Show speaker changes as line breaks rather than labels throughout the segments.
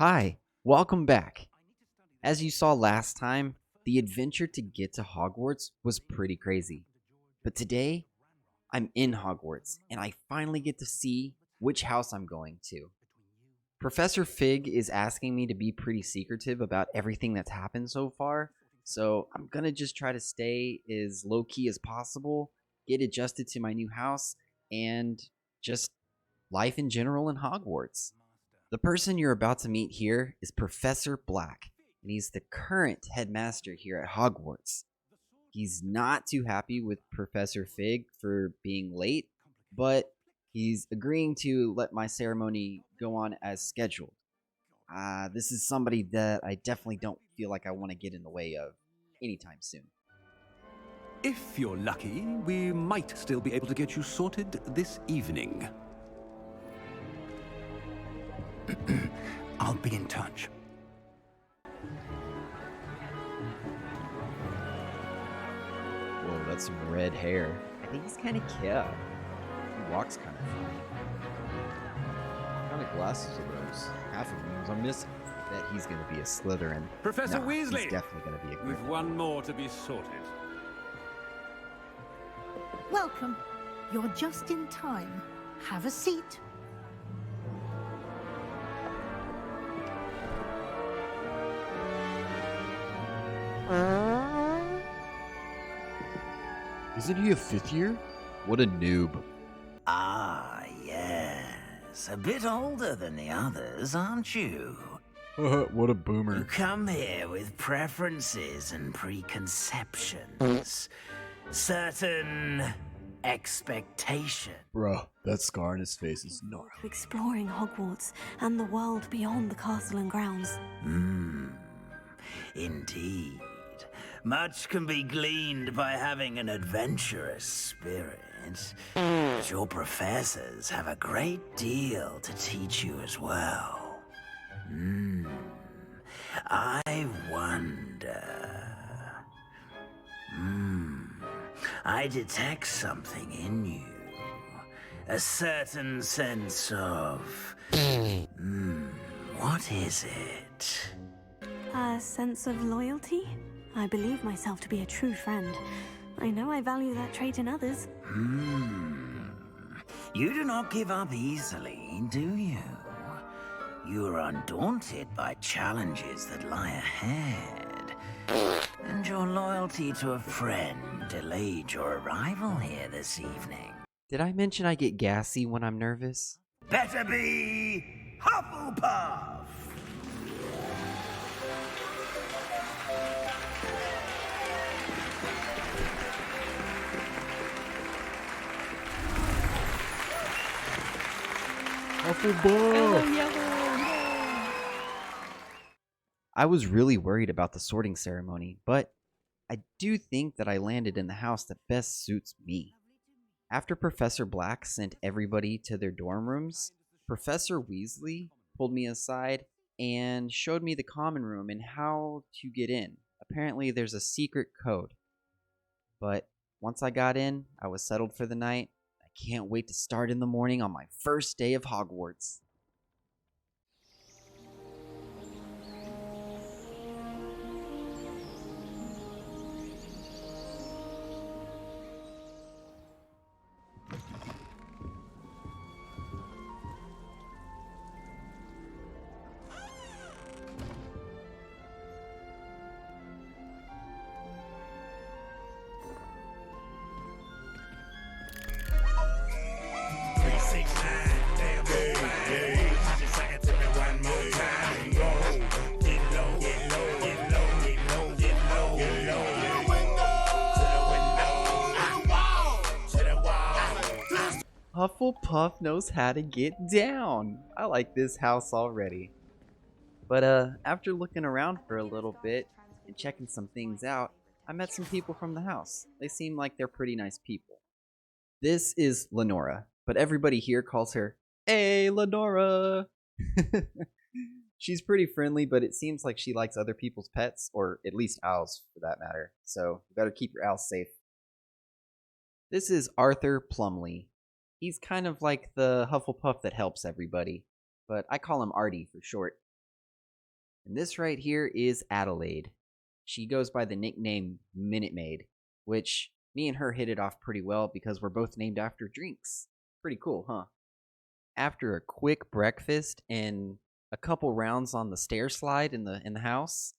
Hi, welcome back. As you saw last time, the adventure to get to Hogwarts was pretty crazy. But today, I'm in Hogwarts, and I finally get to see which house I'm going to. Professor Fig is asking me to be pretty secretive about everything that's happened so far, so I'm gonna just try to stay as low key as possible, get adjusted to my new house, and just life in general in Hogwarts. The person you're about to meet here is Professor Black, and he's the current headmaster here at Hogwarts. He's not too happy with Professor Fig for being late, but he's agreeing to let my ceremony go on as scheduled. This is somebody that I definitely don't feel like I want to get in the way of anytime soon.
If you're lucky, we might still be able to get you sorted this evening. I'll be in touch.
Whoa, that's some red hair. I think he's kind of cute. He walks kind of funny. What kind of glasses are those? Half of them are missing. I bet he's going to be a Slytherin.
Professor Weasley!
He's definitely going to be a
We've
Gryffindor.
one more to be sorted.
Welcome. You're just in time. Have a seat.
Isn't he a fifth year? What a noob.
Ah, yes. A bit older than the others, aren't you?
What a
You
boomer.
come here with preferences and preconceptions. Certain expectations.
Bruh, that scar on his face is gnarly.
Exploring Hogwarts and the world beyond the castle and grounds.
Indeed. Much can be gleaned by having an adventurous spirit. But your professors have a great deal to teach you as well. I wonder. I detect something in you. A certain sense of. What is it?
A sense of loyalty? I believe myself to be a true friend. I know I value that trait in others.
You do not give up easily, do you? You are undaunted by challenges that lie ahead. And your loyalty to a friend delayed your arrival here this evening.
Did I mention I get gassy when I'm nervous?
Better be Hufflepuff!
I was really worried about the sorting ceremony, but I do think that I landed in the house that best suits me. After Professor Black sent everybody to their dorm rooms, Professor Weasley pulled me aside and showed me the common room and how to get in. Apparently, there's a secret code. But once I got in, I was settled for the night. I can't wait to start in the morning on my first day of Hogwarts. Hufflepuff knows how to get down. I like this house already. But after looking around for a little bit and checking some things out, I met some people from the house. They seem like they're pretty nice people. This is Lenora, but everybody here calls her, "Hey, Lenora!" She's pretty friendly, but it seems like she likes other people's pets, or at least owls for that matter, so you better keep your owls safe. This is Arthur Plumley. He's kind of like the Hufflepuff that helps everybody, but I call him Artie for short. And this right here is Adelaide. She goes by the nickname Minute Maid, which me and her hit it off pretty well because we're both named after drinks. Pretty cool, huh? After a quick breakfast and a couple rounds on the stair slide in the house,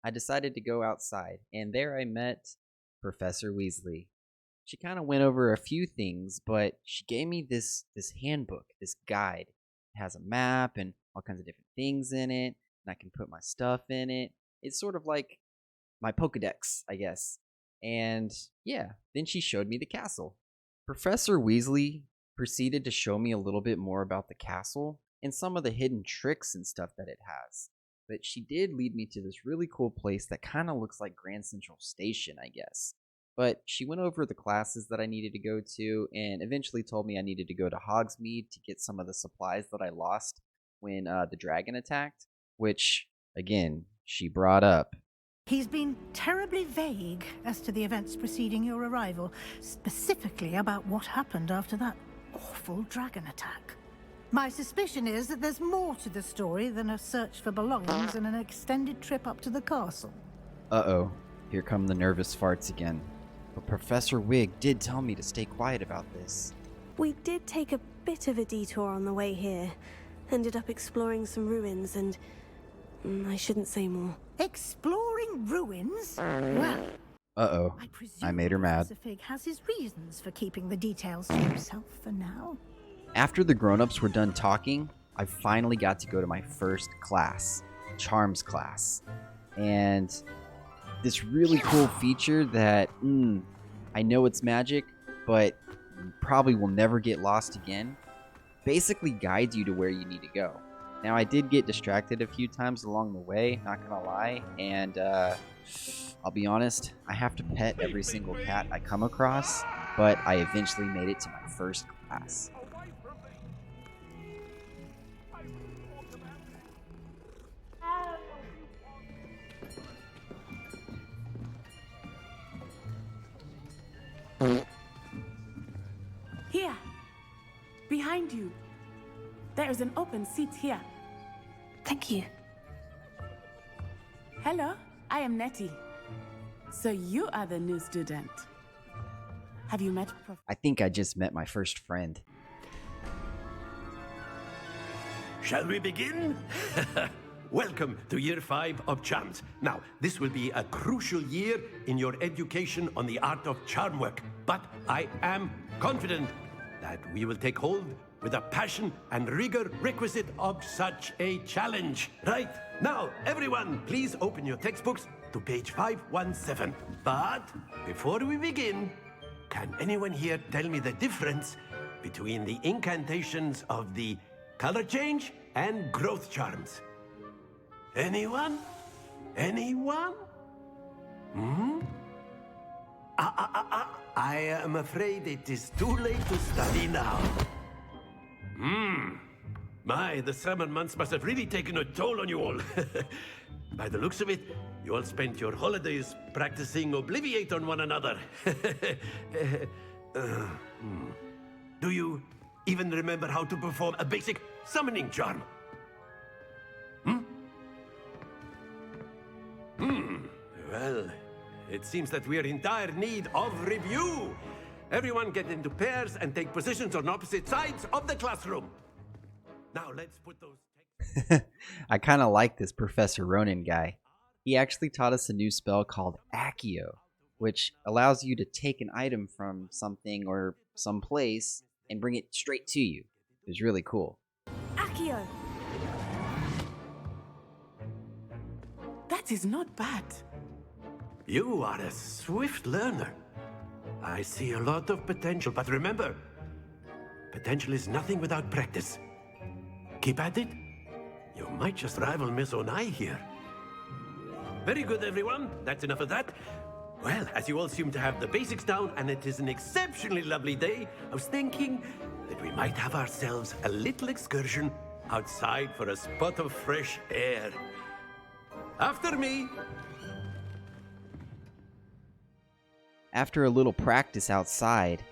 I decided to go outside, and there I met Professor Weasley. She kind of went over a few things, but she gave me this handbook, this guide. It has a map and all kinds of different things in it, and I can put my stuff in it. It's sort of like my Pokedex, I guess. And yeah, then she showed me the castle. Professor Weasley proceeded to show me a little bit more about the castle and some of the hidden tricks and stuff that it has. But she did lead me to this really cool place that kind of looks like Grand Central Station, I guess. But she went over the classes that I needed to go to and eventually told me I needed to go to Hogsmeade to get some of the supplies that I lost when the dragon attacked, which, again, she brought up.
He's been terribly vague as to the events preceding your arrival, specifically about what happened after that awful dragon attack. My suspicion is that there's more to the story than a search for belongings and an extended trip up to the castle.
Uh-oh, here come the nervous farts again. But Professor Wig did tell me to stay quiet about this.
We did take a bit of a detour on the way here. Ended up exploring some ruins and... I shouldn't say more.
Exploring ruins? Well,
Uh-oh, I made her mad.
Professor Fig has his reasons for keeping the details to himself for now.
After the grown-ups were done talking, I finally got to go to my first class, Charms class. And this really cool feature that, I know it's magic, but probably will never get lost again, basically guides you to where you need to go. Now, I did get distracted a few times along the way, not gonna lie, and I'll be honest, I have to pet every single cat I come across, but I eventually made it to my first class.
Here, behind you. There is an open seat here.
Thank you.
Hello, I am Nettie. So you are the new student. Have you met
I think I just met my first friend.
Shall we begin? Welcome to Year 5 of Charms. Now, this will be a crucial year in your education on the art of charm work, but I am confident that we will take hold with the passion and rigor requisite of such a challenge. Right, now, everyone, please open your textbooks to page 517. But before we begin, can anyone here tell me the difference between the incantations of the color change and growth charms? Anyone? Anyone? I am afraid it is too late to study now. My, the summer months must have really taken a toll on you all. By the looks of it, you all spent your holidays practicing Obliviate on one another. Do you even remember how to perform a basic summoning charm? Well, it seems that we are in dire need of review. Everyone get into pairs and take positions on opposite sides of the classroom. Now let's put those...
I kind of like this Professor Ronan guy. He actually taught us a new spell called Accio, which allows you to take an item from something or some place and bring it straight to you. It was really cool.
Accio!
That is not bad.
You are a swift learner. I see a lot of potential, but remember, potential is nothing without practice. Keep at it. You might just rival Miss Onai here. Very good, everyone. That's enough of that. Well, as you all seem to have the basics down, and it is an exceptionally lovely day, I was thinking that we might have ourselves a little excursion outside for a spot of fresh air. After me.
After a little practice outside,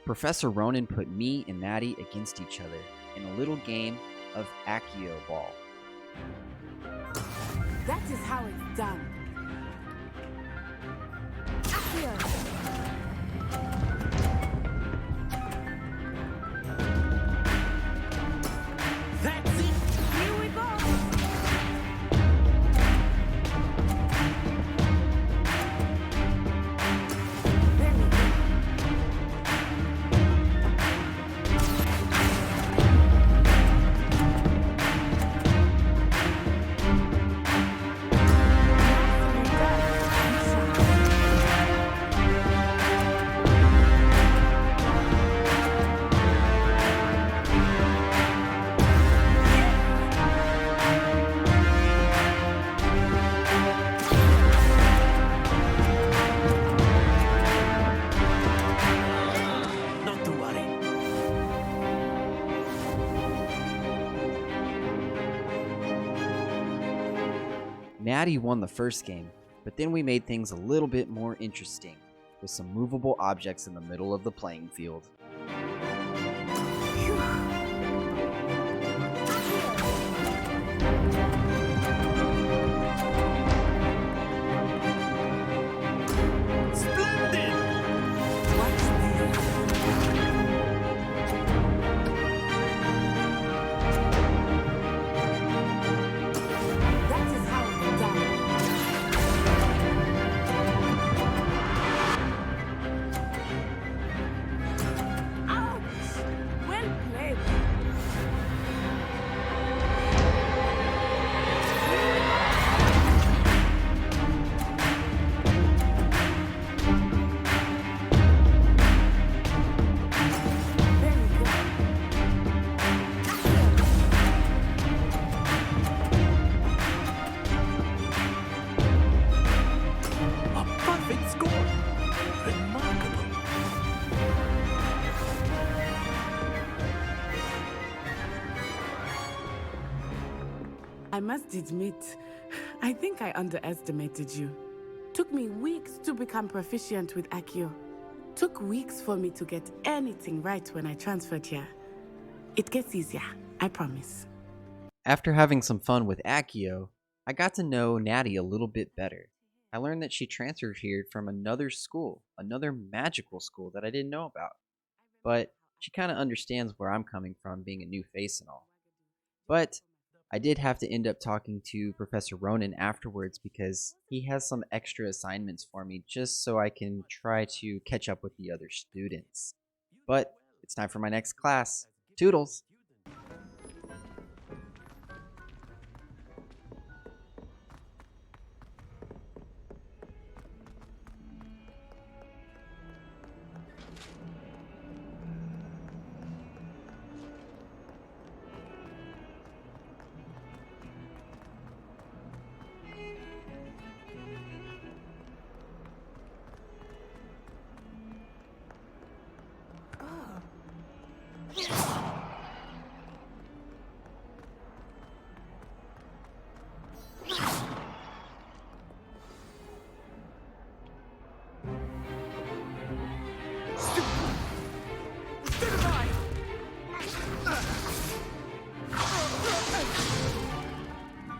Professor Ronan put me and Maddie against each other in a little game of Accio Ball.
That is how it's done.
That's it!
Here we go! Very good.
Not to worry.
Natty won the first game, but then we made things a little bit more interesting with some movable objects in the middle of the playing field.
Splendid!
Watch this. That is how it's done. Ouch! Well played. Very good.
A perfect score! Remarkable!
I must admit, I think I underestimated you. Took me weeks to become proficient with Accio. Took weeks for me to get anything right when I transferred here. It gets easier, I promise.
After having some fun with Accio, I got to know Natty a little bit better. I learned that she transferred here from another school, another magical school that I didn't know about. But she kind of understands where I'm coming from, being a new face and all. But I did have to end up talking to Professor Ronan afterwards because he has some extra assignments for me just so I can try to catch up with the other students. But it's time for my next class. Toodles!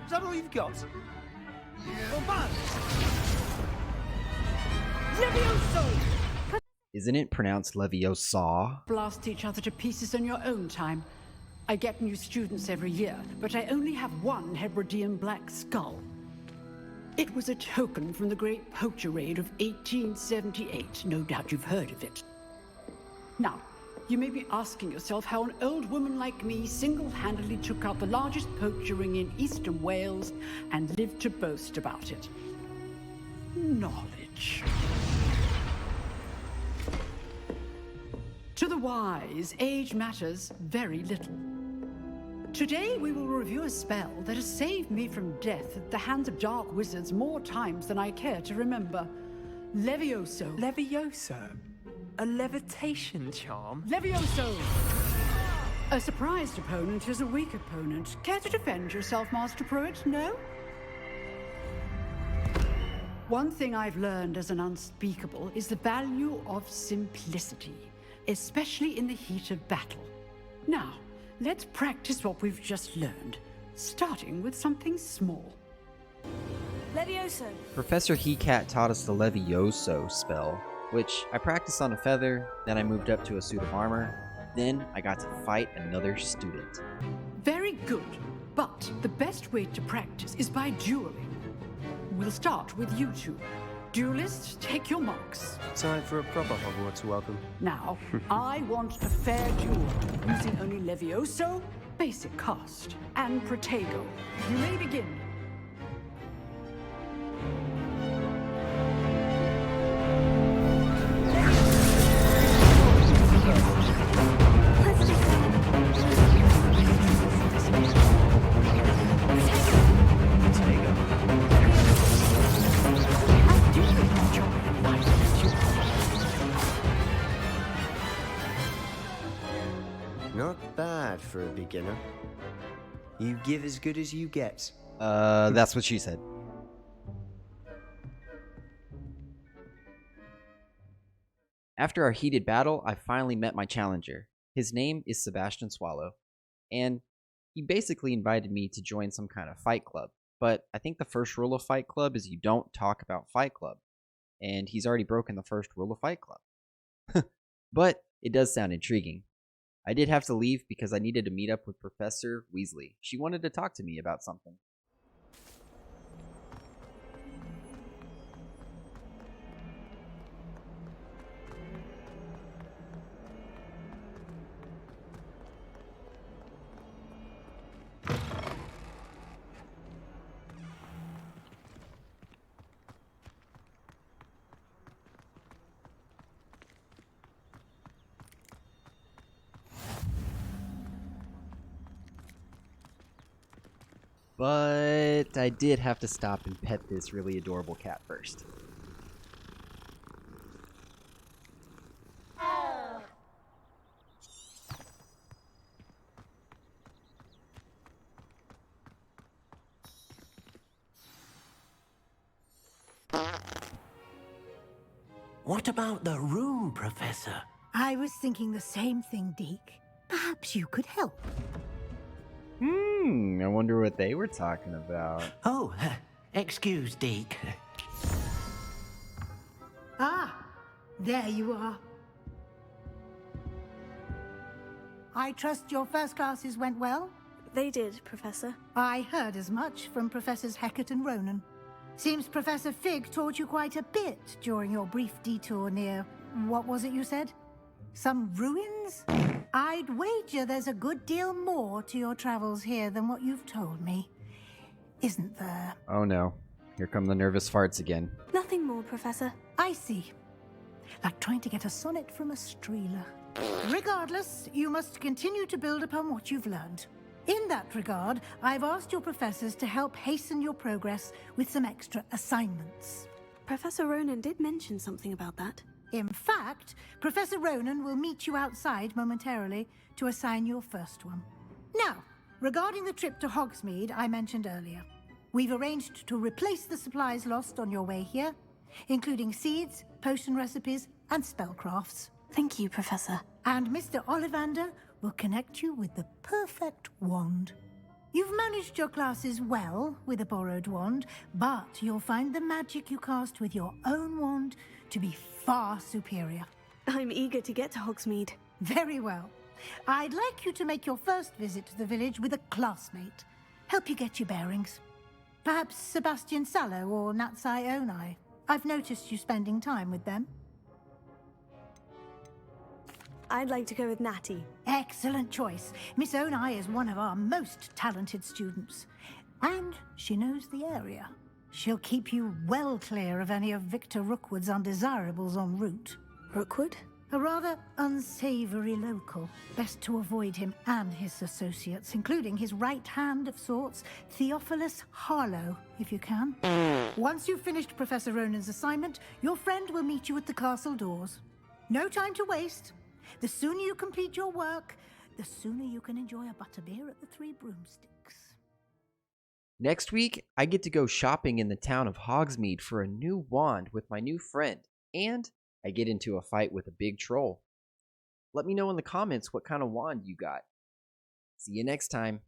Is that all you've got?
Isn't it pronounced Leviosa?
Blast each other to pieces in your own time. I get new students every year, but I only have one Hebridean black skull. It was a token from the Great Poacher Raid of 1878. No doubt you've heard of it. Now, you may be asking yourself how an old woman like me single-handedly took out the largest poacher ring in eastern Wales and lived to boast about it. Knowledge. To the wise, age matters very little. Today we will review a spell that has saved me from death at the hands of dark wizards more times than I care to remember. Levioso.
Levioso? A levitation charm?
Levioso! A surprised opponent is a weak opponent. Care to defend yourself, Master Pruitt? No? One thing I've learned as an unspeakable is the value of simplicity, especially in the heat of battle. Now, let's practice what we've just learned, starting with something small.
Levioso.
Professor Hecat taught us the Levioso spell, which I practiced on a feather, then I moved up to a suit of armor, then I got to fight another student.
Very good. But the best way to practice is by dueling. We'll start with you two. Duelists, take your marks.
Time for a proper Hogwarts welcome.
Now, I want a fair duel, using only Levioso, basic cast, and Protego. You may begin.
Not bad for a beginner. You give as good as you get.
That's what she said. After our heated battle, I finally met my challenger. His name is Sebastian Swallow, and he basically invited me to join some kind of fight club. But I think the first rule of Fight Club is you don't talk about Fight Club, and he's already broken the first rule of Fight Club. But it does sound intriguing. I did have to leave because I needed to meet up with Professor Weasley. She wanted to talk to me about something. But I did have to stop and pet this really adorable cat first.
What about the room, Professor?
I was thinking the same thing, Deke. Perhaps you could help.
I wonder what they were talking about.
Oh, excuse, Deke.
Ah, there you are. I trust your first classes went well?
They did, Professor.
I heard as much from Professors Hecat and Ronan. Seems Professor Fig taught you quite a bit during your brief detour near... what was it you said? Some ruins? I'd wager there's a good deal more to your travels here than what you've told me. Isn't there?
Oh no. Here come the nervous farts again.
Nothing more, Professor.
I see. Like trying to get a sonnet from a streeler. Regardless, you must continue to build upon what you've learned. In that regard, I've asked your professors to help hasten your progress with some extra assignments.
Professor Ronan did mention something about that.
In fact, Professor Ronan will meet you outside momentarily to assign your first one. Now, regarding the trip to Hogsmeade I mentioned earlier, we've arranged to replace the supplies lost on your way here, including seeds, potion recipes, and spellcrafts.
Thank you, Professor.
And Mr. Ollivander will connect you with the perfect wand. You've managed your classes well with a borrowed wand, but you'll find the magic you cast with your own wand to be far superior.
I'm eager to get to Hogsmeade.
Very well. I'd like you to make your first visit to the village with a classmate. Help you get your bearings. Perhaps Sebastian Sallow or Natsai Onai. I've noticed you spending time with them.
I'd like to go with Natty.
Excellent choice. Miss Onai is one of our most talented students. And she knows the area. She'll keep you well clear of any of Victor Rookwood's undesirables en route.
Rookwood?
A rather unsavory local. Best to avoid him and his associates, including his right hand of sorts, Theophilus Harlow, if you can. Once you've finished Professor Ronan's assignment, your friend will meet you at the castle doors. No time to waste. The sooner you complete your work, the sooner you can enjoy a butterbeer at the Three Broomsticks.
Next week, I get to go shopping in the town of Hogsmeade for a new wand with my new friend, and I get into a fight with a big troll. Let me know in the comments what kind of wand you got. See you next time.